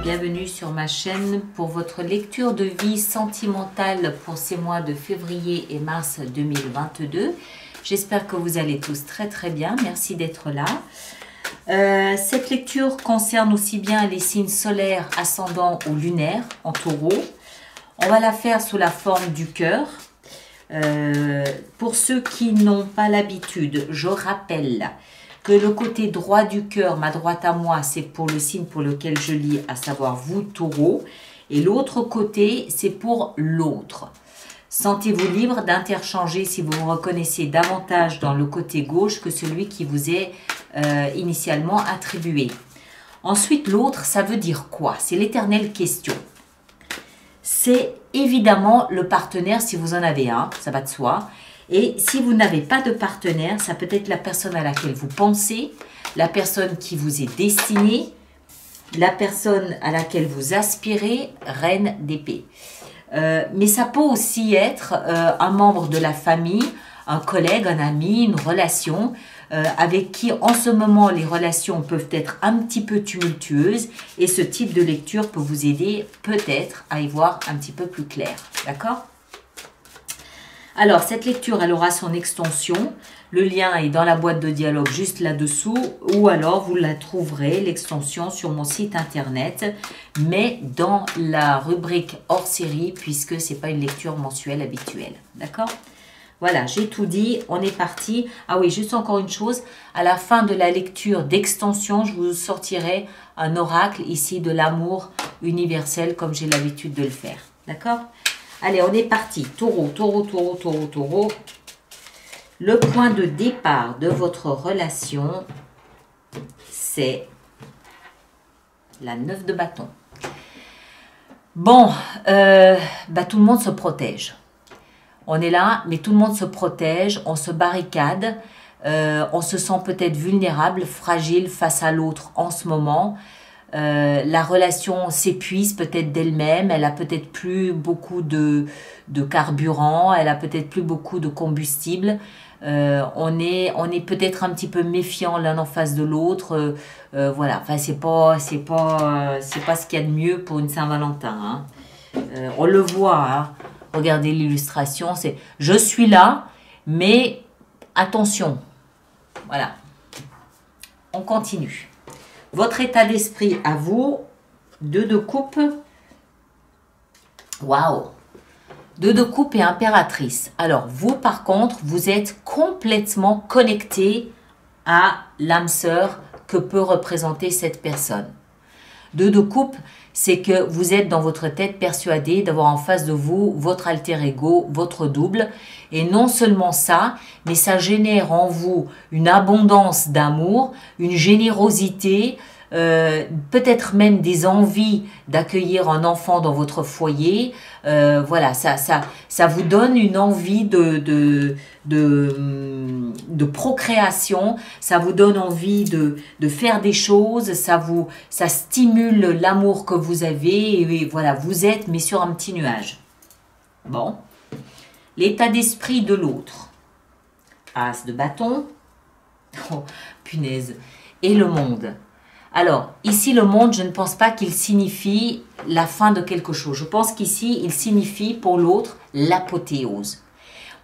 bienvenue sur ma chaîne pour votre lecture de vie sentimentale pour ces mois de février et mars 2022. J'espère que vous allez tous très bien, merci d'être là. Cette lecture concerne aussi bien les signes solaires, ascendants ou lunaires en taureau. On va la faire sous la forme du cœur. Pour ceux qui n'ont pas l'habitude, je rappelle que le côté droit du cœur, ma droite à moi, c'est pour le signe pour lequel je lis, à savoir vous, taureau. Et l'autre côté, c'est pour l'autre. Sentez-vous libre d'interchanger si vous vous reconnaissez davantage dans le côté gauche que celui qui vous est initialement attribué. Ensuite, l'autre, ça veut dire quoi? C'est l'éternelle question. C'est évidemment le partenaire si vous en avez un, ça va de soi. Et si vous n'avez pas de partenaire, ça peut être la personne à laquelle vous pensez, la personne qui vous est destinée, la personne à laquelle vous aspirez, reine d'épée. Mais ça peut aussi être un membre de la famille, un collègue, un ami, une relation avec qui en ce moment les relations peuvent être un petit peu tumultueuses et ce type de lecture peut vous aider peut-être à y voir un petit peu plus clair. D'accord ? Alors, cette lecture, elle aura son extension. Le lien est dans la boîte de dialogue juste là-dessous ou alors vous la trouverez, l'extension, sur mon site internet, mais dans la rubrique hors série puisque ce n'est pas une lecture mensuelle habituelle. D'accord ? Voilà, j'ai tout dit, on est parti. Ah oui, juste encore une chose, à la fin de la lecture d'extension, je vous sortirai un oracle ici de l'amour universel comme j'ai l'habitude de le faire. D'accord ? Allez, on est parti. Taureau, taureau, taureau, taureau, taureau. Le point de départ de votre relation, c'est la 9 de bâton. Bon, tout le monde se protège. On est là, mais tout le monde se protège, on se barricade, on se sent peut-être vulnérable, fragile face à l'autre en ce moment. La relation s'épuise peut-être d'elle-même, elle a peut-être plus beaucoup de carburant, elle a peut-être plus beaucoup de combustible. On est peut-être un petit peu méfiant l'un en face de l'autre. Voilà, enfin c'est pas ce qu'il y a de mieux pour une Saint-Valentin. Hein. On le voit. Hein. Regardez l'illustration, c'est je suis là, mais attention. Voilà. On continue. Votre état d'esprit à vous, 2 de coupe. Waouh! 2 de coupe et impératrice. Alors, vous, par contre, vous êtes complètement connecté à l'âme sœur que peut représenter cette personne. 2 de coupe, c'est que vous êtes dans votre tête persuadé d'avoir en face de vous votre alter ego, votre double. Et non seulement ça, mais ça génère en vous une abondance d'amour, une générosité, peut-être même des envies d'accueillir un enfant dans votre foyer. Voilà, ça vous donne une envie de procréation, ça vous donne envie de faire des choses, ça stimule l'amour que vous avez et voilà, vous êtes mais sur un petit nuage. Bon, l'état d'esprit de l'autre. As de bâton, oh punaise, et le monde. Alors, ici, le monde, je ne pense pas qu'il signifie la fin de quelque chose. Je pense qu'ici, il signifie pour l'autre l'apothéose.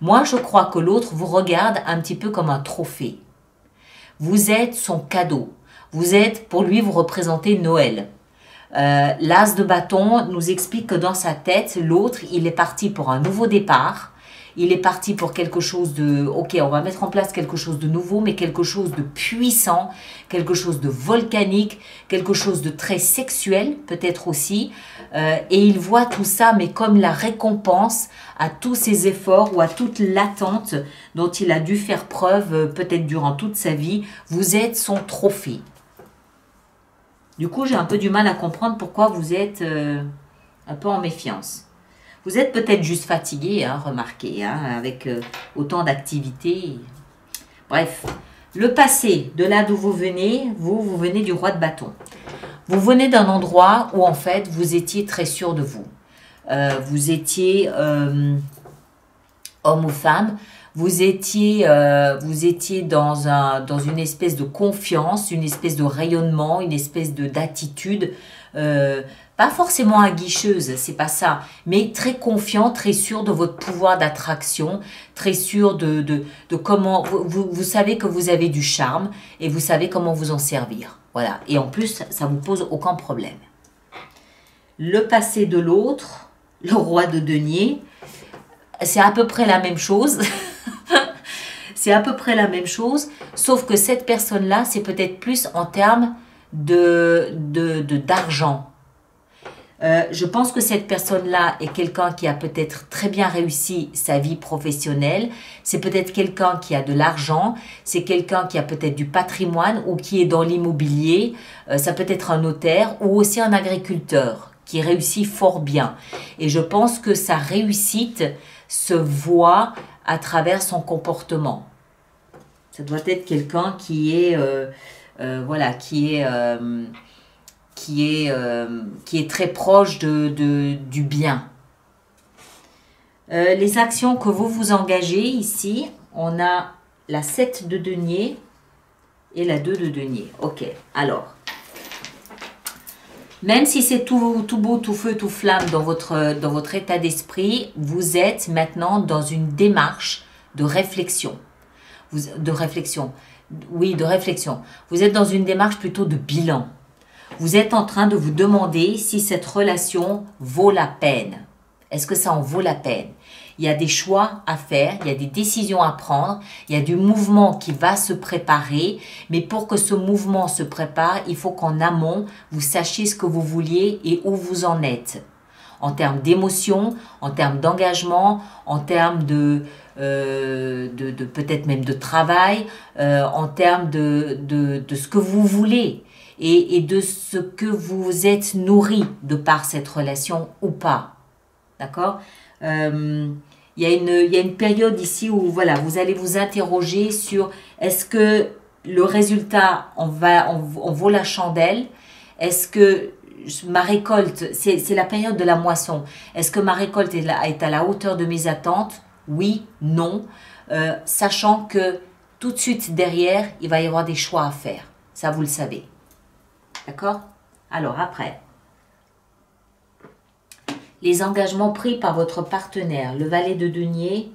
Moi, je crois que l'autre vous regarde un petit peu comme un trophée. Vous êtes son cadeau. Vous êtes, pour lui, vous représentez Noël. L'as de bâton nous explique que dans sa tête, l'autre, il est parti pour un nouveau départ. Il est parti pour quelque chose de... Ok, on va mettre en place quelque chose de nouveau, mais quelque chose de puissant, quelque chose de volcanique, quelque chose de très sexuel, peut-être aussi. Et il voit tout ça, mais comme la récompense à tous ses efforts ou à toute l'attente dont il a dû faire preuve, peut-être durant toute sa vie. Vous êtes son trophée. Du coup, j'ai un peu du mal à comprendre pourquoi vous êtes un peu en méfiance. Vous êtes peut-être juste fatigué, hein, remarquez, hein, avec autant d'activités. Bref, le passé, de là d'où vous venez, vous venez du roi de bâton. Vous venez d'un endroit où en fait vous étiez très sûr de vous. Vous étiez homme ou femme, vous étiez dans une espèce de confiance, une espèce de rayonnement, une espèce d'attitude, pas forcément aguicheuse, c'est pas ça, mais très confiant, très sûr de votre pouvoir d'attraction, très sûr de comment, vous savez que vous avez du charme et vous savez comment vous en servir. Voilà, et en plus, ça vous pose aucun problème. Le passé de l'autre, le roi de denier, c'est à peu près la même chose. C'est à peu près la même chose, sauf que cette personne-là, c'est peut-être plus en termes d'argent. Je pense que cette personne-là est quelqu'un qui a peut-être très bien réussi sa vie professionnelle. C'est peut-être quelqu'un qui a de l'argent. C'est quelqu'un qui a peut-être du patrimoine ou qui est dans l'immobilier. Ça peut être un notaire ou aussi un agriculteur qui réussit fort bien. Et je pense que sa réussite se voit à travers son comportement. Ça doit être quelqu'un qui est, voilà, qui est très proche du bien. Les actions que vous vous engagez ici, on a la 7 de denier et la 2 de denier. Ok, alors, même si c'est tout beau, tout feu, tout flamme dans votre état d'esprit, vous êtes maintenant dans une démarche de réflexion. Oui, de réflexion. Vous êtes dans une démarche plutôt de bilan. Vous êtes en train de vous demander si cette relation vaut la peine. Est-ce que ça en vaut la peine? Il y a des choix à faire, il y a des décisions à prendre, il y a du mouvement qui va se préparer. Mais pour que ce mouvement se prépare, il faut qu'en amont, vous sachiez ce que vous vouliez et où vous en êtes. En termes d'émotion, en termes d'engagement, en termes de peut-être même de travail, en termes de ce que vous voulez. Et de ce que vous êtes nourri de par cette relation ou pas. D'accord? Il y a une période ici où voilà, vous allez vous interroger sur est-ce que le résultat en vaut la chandelle? Est-ce que ma récolte, c'est la période de la moisson, est-ce que ma récolte est à la hauteur de mes attentes? Oui, non. Sachant que tout de suite derrière, il va y avoir des choix à faire. Ça, vous le savez. D'accord? Alors après, les engagements pris par votre partenaire, le valet de denier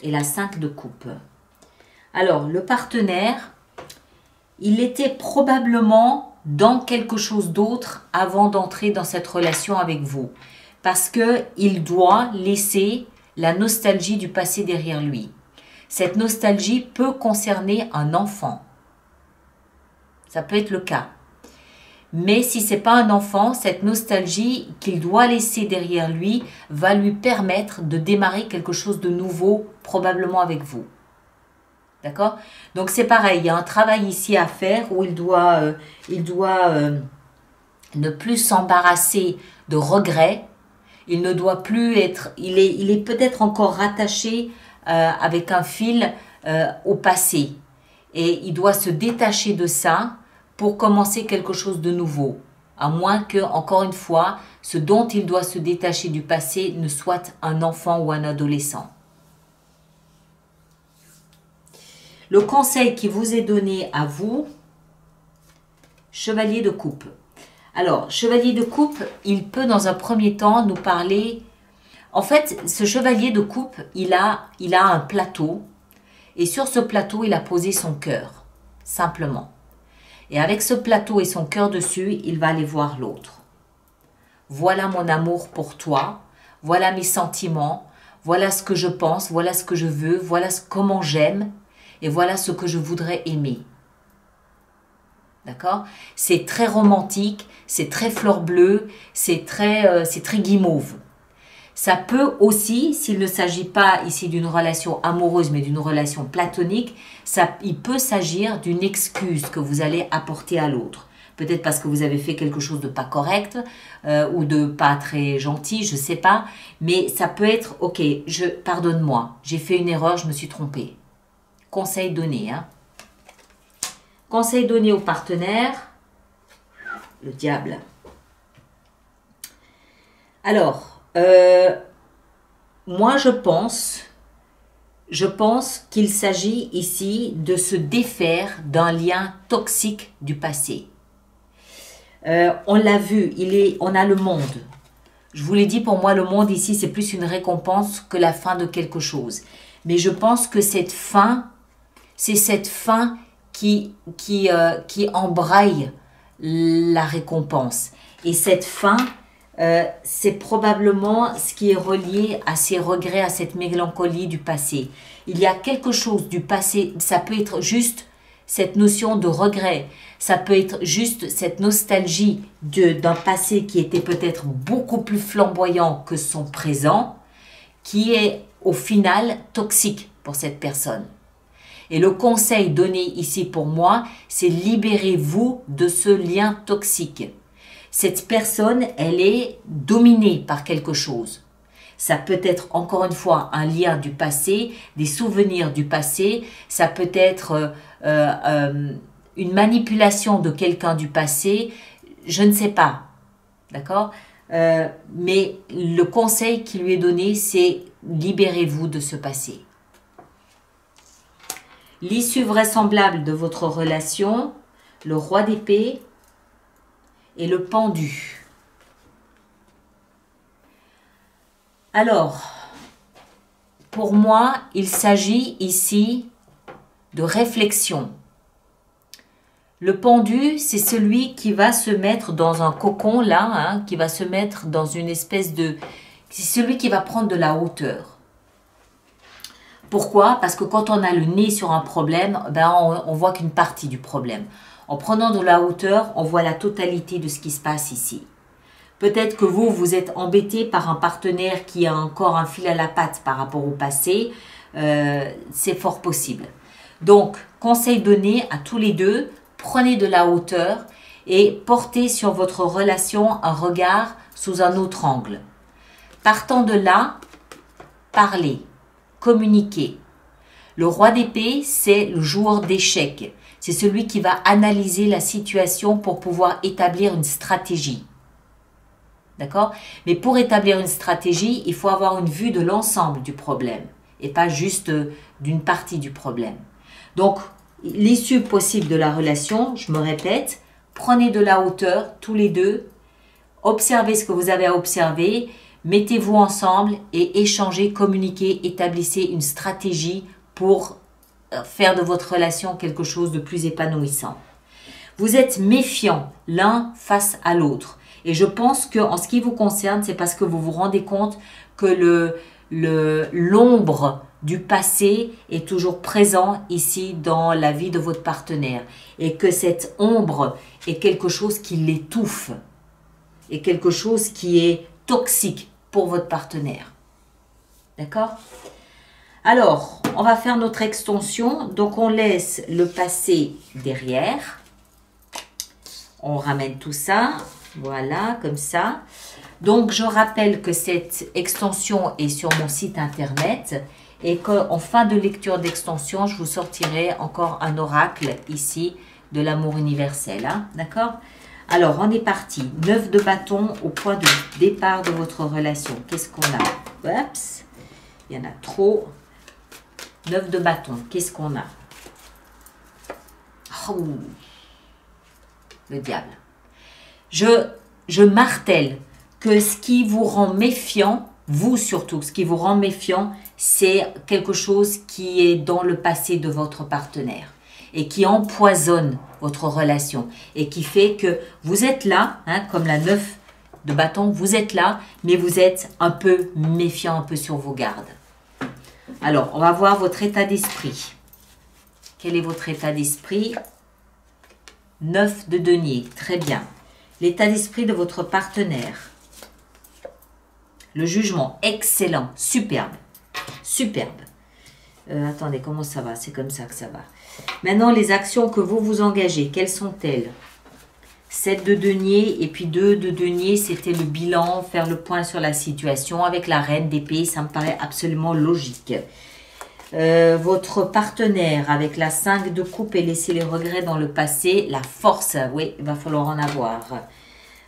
et la 5 de coupe. Alors, le partenaire, il était probablement dans quelque chose d'autre avant d'entrer dans cette relation avec vous. Parce qu'il doit laisser la nostalgie du passé derrière lui. Cette nostalgie peut concerner un enfant. Ça peut être le cas. Mais si ce n'est pas un enfant, cette nostalgie qu'il doit laisser derrière lui va lui permettre de démarrer quelque chose de nouveau, probablement avec vous. D'accord? Donc c'est pareil, il y a un travail ici à faire où il doit ne plus s'embarrasser de regrets. Il ne doit plus être, il est peut-être encore rattaché avec un fil au passé. Et il doit se détacher de ça pour commencer quelque chose de nouveau. À moins que, encore une fois, ce dont il doit se détacher du passé ne soit un enfant ou un adolescent. Le conseil qui vous est donné à vous, chevalier de coupe. Alors, chevalier de coupe, il peut dans un premier temps nous parler... En fait, ce chevalier de coupe, il a un plateau. Et sur ce plateau, il a posé son cœur, simplement. Et avec ce plateau et son cœur dessus, il va aller voir l'autre. Voilà mon amour pour toi, voilà mes sentiments, voilà ce que je pense, voilà ce que je veux, voilà comment j'aime et voilà ce que je voudrais aimer. D'accord? C'est très romantique, c'est très fleur bleue, c'est très guimauve. Ça peut aussi, s'il ne s'agit pas ici d'une relation amoureuse, mais d'une relation platonique, il peut s'agir d'une excuse que vous allez apporter à l'autre. Peut-être parce que vous avez fait quelque chose de pas correct ou de pas très gentil, je ne sais pas. Mais ça peut être, ok, pardonne-moi, j'ai fait une erreur, je me suis trompée. Conseil donné. Hein. Conseil donné au partenaire, le diable. Alors... moi, je pense je pense qu'il s'agit ici de se défaire d'un lien toxique du passé. On l'a vu, on a le monde. Je vous l'ai dit, pour moi, le monde ici, c'est plus une récompense que la fin de quelque chose. Mais je pense que cette fin, c'est cette fin qui embraye la récompense. Et cette fin, c'est probablement ce qui est relié à ces regrets, à cette mélancolie du passé. Il y a quelque chose du passé, ça peut être juste cette notion de regret, ça peut être juste cette nostalgie d'un passé qui était peut-être beaucoup plus flamboyant que son présent, qui est au final toxique pour cette personne. Et le conseil donné ici pour moi, c'est libérez-vous de ce lien toxique. Cette personne, elle est dominée par quelque chose. Ça peut être encore une fois un lien du passé, des souvenirs du passé, ça peut être une manipulation de quelqu'un du passé, je ne sais pas, d'accord? Mais le conseil qui lui est donné, c'est libérez-vous de ce passé. L'issue vraisemblable de votre relation, le roi d'épée et le pendu. Alors, pour moi, il s'agit ici de réflexion. Le pendu, c'est celui qui va se mettre dans un cocon là, hein, qui va se mettre dans une espèce de... C'est celui qui va prendre de la hauteur. Pourquoi? Parce que quand on a le nez sur un problème, ben on voit qu'une partie du problème. En prenant de la hauteur, on voit la totalité de ce qui se passe ici. Peut-être que vous êtes embêté par un partenaire qui a encore un fil à la patte par rapport au passé. C'est fort possible. Donc, conseil donné à tous les deux, prenez de la hauteur et portez sur votre relation un regard sous un autre angle. Partant de là, parlez, communiquez. Le roi d'épée, c'est le joueur d'échecs. C'est celui qui va analyser la situation pour pouvoir établir une stratégie. D'accord? Mais pour établir une stratégie, il faut avoir une vue de l'ensemble du problème et pas juste d'une partie du problème. Donc, l'issue possible de la relation, je me répète, prenez de la hauteur tous les deux, observez ce que vous avez à observer, mettez-vous ensemble et échangez, communiquez, établissez une stratégie pour faire de votre relation quelque chose de plus épanouissant. Vous êtes méfiants l'un face à l'autre. Et je pense qu'en ce qui vous concerne, c'est parce que vous vous rendez compte que l'ombre du passé est toujours présent ici dans la vie de votre partenaire. Et que cette ombre est quelque chose qui l'étouffe. Et quelque chose qui est toxique pour votre partenaire. D'accord? Alors, on va faire notre extension. Donc, on laisse le passé derrière. On ramène tout ça. Voilà, comme ça. Donc, je rappelle que cette extension est sur mon site internet et qu'en fin de lecture d'extension, je vous sortirai encore un oracle ici de l'amour universel. Hein, d'accord? Alors, on est parti. 9 de bâton au point de départ de votre relation. Qu'est-ce qu'on a? Oups, il y en a trop. 9 de bâton. Qu'est-ce qu'on a? Oh, le diable. Je martèle que ce qui vous rend méfiant, vous surtout, ce qui vous rend méfiant, c'est quelque chose qui est dans le passé de votre partenaire et qui empoisonne votre relation et qui fait que vous êtes là, hein, comme la 9 de bâton, vous êtes là, mais vous êtes un peu méfiant, un peu sur vos gardes. Alors, on va voir votre état d'esprit. Quel est votre état d'esprit? 9 de denier, très bien. L'état d'esprit de votre partenaire. Le jugement, excellent, superbe, superbe. Attendez, comment ça va? C'est comme ça que ça va. Maintenant, les actions que vous vous engagez, quelles sont-elles? 7 de denier et puis 2 de denier, c'était le bilan, faire le point sur la situation avec la reine d'épée, ça me paraît absolument logique. Votre partenaire avec la 5 de coupe et laisser les regrets dans le passé, la force, oui, il va falloir en avoir.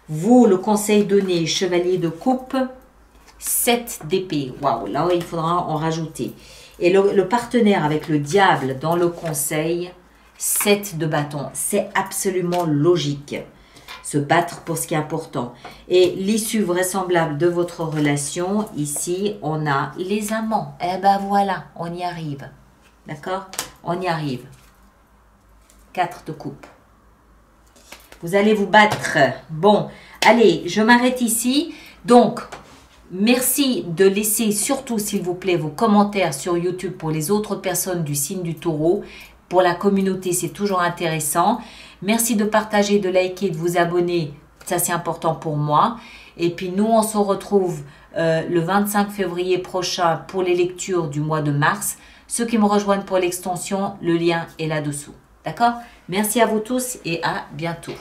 Vous, le conseil donné, chevalier de coupe, 7 d'épée, waouh, là il faudra en rajouter. Et le partenaire avec le diable dans le conseil, 7 de bâton. C'est absolument logique. Se battre pour ce qui est important. Et l'issue vraisemblable de votre relation, ici, on a les amants. Eh ben voilà, on y arrive. D'accord? On y arrive. 4 de coupe. Vous allez vous battre. Bon, allez, je m'arrête ici. Donc, merci de laisser surtout, s'il vous plaît, vos commentaires sur YouTube pour les autres personnes du signe du Taureau. Pour la communauté, c'est toujours intéressant. Merci de partager, de liker, de vous abonner. Ça, c'est important pour moi. Et puis, nous, on se retrouve le 25 février prochain pour les lectures du mois de mars. Ceux qui me rejoignent pour l'extension, le lien est là-dessous. D'accord? Merci à vous tous et à bientôt.